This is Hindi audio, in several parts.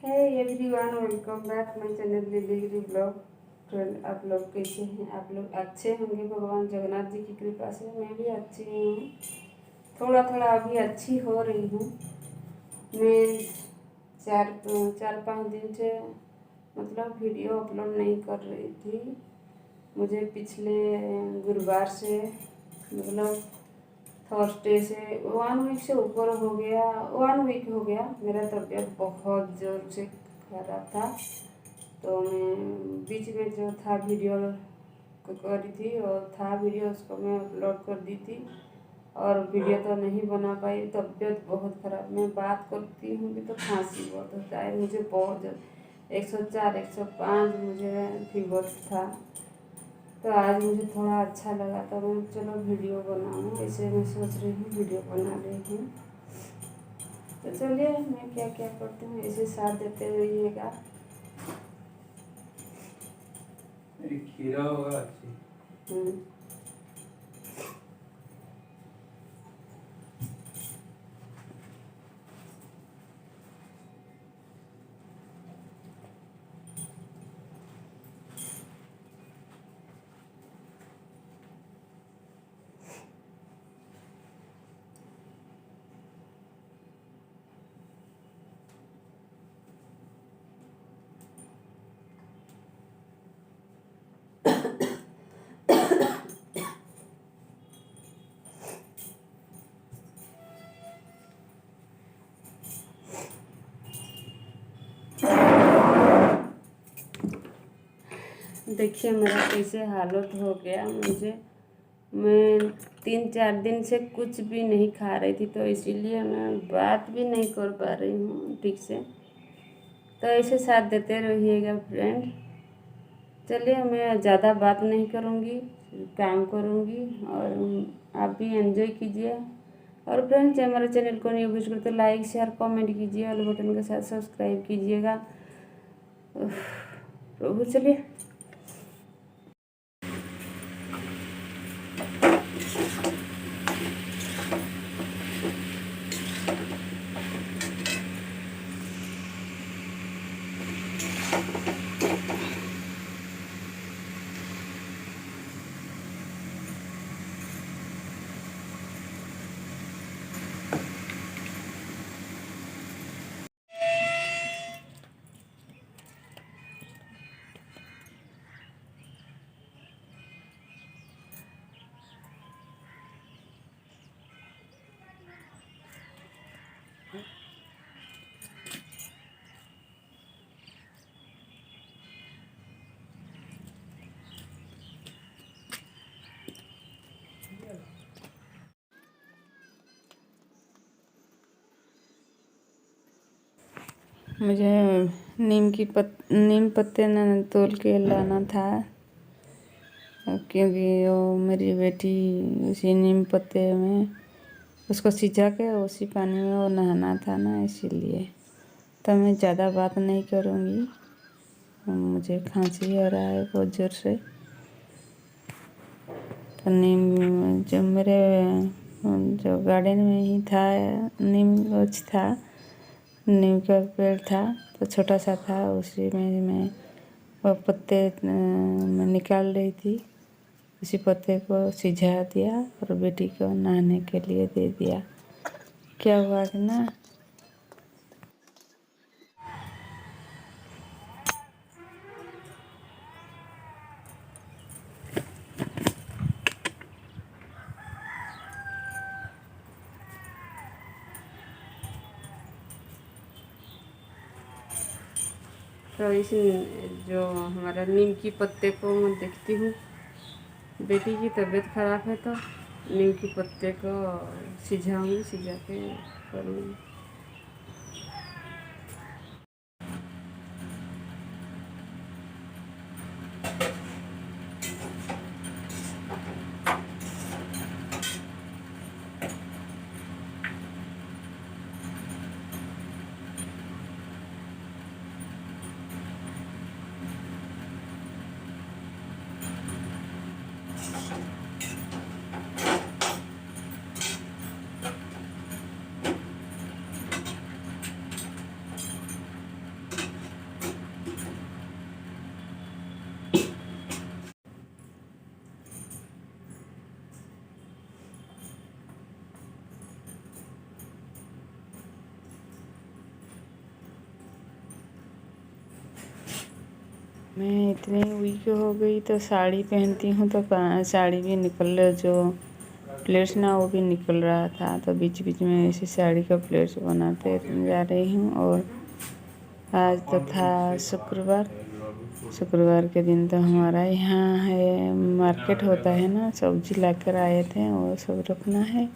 है everyone, welcome back my channel lily blog. Friend, आप लोग कैसे हैं? आप लोग अच्छे होंगे भगवान जगन्नाथ जी की कृपा से। मैं भी अच्छी हूँ, थोड़ा थोड़ा अभी अच्छी हो रही हूँ। मैं चार पाँच दिन से मतलब वीडियो अपलोड नहीं कर रही थी। मुझे पिछले गुरुवार से मतलब थर्सडे से 1 वीक से ऊपर हो गया, 1 वीक हो गया मेरा तबीयत बहुत ज़ोर से खराब था। तो मैं बीच में जो था वीडियो करी थी और था वीडियो, उसको मैं अपलोड कर दी थी और वीडियो तो नहीं बना पाई। तबीयत बहुत ख़राब, मैं बात करती हूँ भी तो खांसी बहुत होता है मुझे, बहुत 104 105 मुझे फीवर था। तो आज मुझे थोड़ा अच्छा लगा तो मैं चलो वीडियो बनाऊँ, ऐसे मैं सोच रही हूँ वीडियो बना रही हूँ। तो चलिए मैं क्या क्या करती हूँ, ऐसे साथ देते रहिएगा। खीरा होगा अच्छी। देखिए मेरा कैसे हालत हो गया। मैं 3-4 दिन से कुछ भी नहीं खा रही थी, तो इसीलिए मैं बात भी नहीं कर पा रही हूँ ठीक से। तो ऐसे साथ देते रहिएगा फ्रेंड। चलिए मैं ज़्यादा बात नहीं करूँगी, काम करूँगी और आप भी एंजॉय कीजिए। और फ्रेंड्स, हमारे चैनल को न्यू विजिट करते लाइक शेयर कमेंट कीजिए और बटन के साथ सब्सक्राइब कीजिएगा। प्रभु, चलिए मुझे नीम पत्ते न तोल के लाना था, क्योंकि वो मेरी बेटी उसी नीम पत्ते में उसको सिंचा के उसी पानी में वो नहाना था ना, इसीलिए। तो मैं ज़्यादा बात नहीं करूँगी, मुझे खांसी हो रहा है बहुत ज़ोर से। तो नीम जो मेरे जो गार्डन में ही था, नीम गछ था, नीम का पेड़ था, तो छोटा सा था, उसी में मैं वो पत्ते मैं निकाल रही थी। उसी पत्ते को सिझा दिया और बेटी को नहाने के लिए दे दिया। क्या हुआ कि ना, तो इस जो हमारा नीम की पत्ते को मैं देखती हूँ, बेटी की तबीयत ख़राब है तो नीम की पत्ते को सिझाऊँगी, सिझा के करूँगी। मैं इतनी वीक हो गई तो साड़ी पहनती हूँ तो साड़ी भी निकल जो प्लेट्स ना वो भी निकल रहा था, तो बीच बीच में ऐसी साड़ी का प्लेट्स बनाते जा रही हूँ। और आज तो था शुक्रवार, शुक्रवार के दिन तो हमारा यहाँ है मार्केट होता है ना, सब्जी लाकर आए थे वो सब रखना है।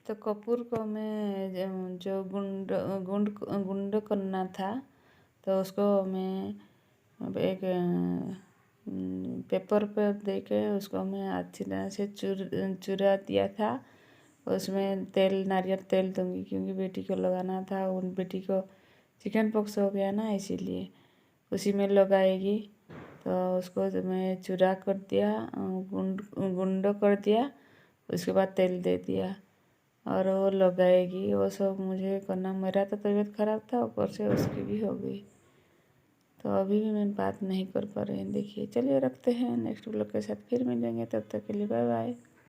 तो कपूर को मैं जो गुंड गुंड गुंड करना था, तो उसको मैं अब एक पेपर पर दे के उसको मैं अच्छी तरह से चुरा दिया था। उसमें तेल, नारियल तेल दूंगी क्योंकि बेटी को लगाना था। उन बेटी को चिकन पॉक्स हो गया ना, इसीलिए उसी में लगाएगी। तो उसको मैं चुरा कर दिया, गुंड कर दिया, उसके बाद तेल दे दिया और वो लगाएगी। वो सब मुझे करना, मेरा तो तबीयत ख़राब था, ऊपर से उसकी भी हो गई। तो अभी भी मैं बात नहीं कर पा रही। देखिए, चलिए रखते हैं, नेक्स्ट व्लॉग के साथ फिर मिलेंगे, तब तक के लिए बाय बाय।